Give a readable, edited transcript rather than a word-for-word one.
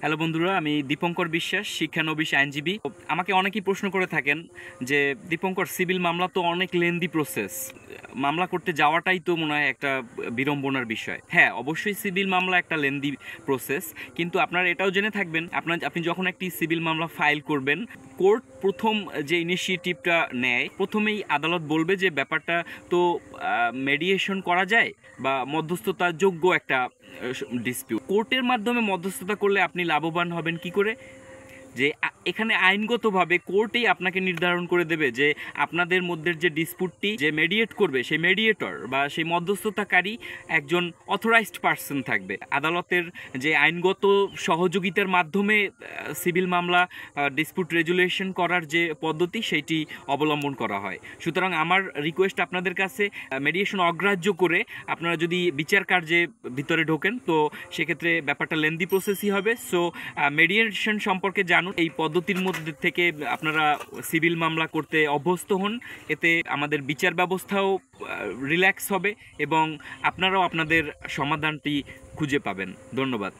Hello বন্ধুরা, আমি দীপঙ্কর বিশ্বাস, শিক্ষানবিশ আইনজীবী। আমাকে অনেকেই প্রশ্ন করে থাকেন যে দীপঙ্কর, সিভিল মামলা তো অনেক লেন্দি প্রসেস, মামলা করতে যাওয়াটাই তো মনে হয় একটা বিড়ম্বনার বিষয়। হ্যাঁ, অবশ্যই সিভিল মামলা একটা লেন্দি প্রসেস, কিন্তু আপনারা এটাও জেনে থাকবেন আপনি যখন একটি সিভিল মামলা ফাইল করবেন, কোর্ট প্রথম যে ইনিশিয়েটিভটা নেয়, প্রথমেই আদালত বলবে যে ব্যাপারটা তো মেডিয়েশন করা যায় বা মধ্যস্থতা যোগ্য একটা ডিসপিউট। কোর্টের মাধ্যমে মধ্যস্থতা করলে আপনি লাভবান হবেন কি করে? যে এখানে আইনগতভাবে কোর্টেই আপনাকে নির্ধারণ করে দেবে যে আপনাদের মধ্যে যে ডিসপুটটি যে মেডিয়েট করবে, সেই মেডিয়েটর বা সেই মধ্যস্থতাকারী একজন অথরাইজড পার্সন থাকবে। আদালতের যে আইনগত সহযোগিতার মাধ্যমে সিভিল মামলা ডিসপুট রেজুলেশন করার যে পদ্ধতি, সেইটি অবলম্বন করা হয়। সুতরাং আমার রিকোয়েস্ট আপনাদের কাছে, মেডিয়েশন অগ্রাহ্য করে আপনারা যদি বিচার কার্যে ভিতরে ঢোকেন, তো সেক্ষেত্রে ব্যাপারটা লেন্দি প্রসেসই হবে। সো মেডিয়েশন সম্পর্কে জানুন, এই পদ্ধতির মধ্যে থেকে আপনারা সিভিল মামলা করতে অভ্যস্ত হন। এতে আমাদের বিচার ব্যবস্থাও রিল্যাক্স হবে এবং আপনারাও আপনাদের সমাধানটি খুঁজে পাবেন। ধন্যবাদ।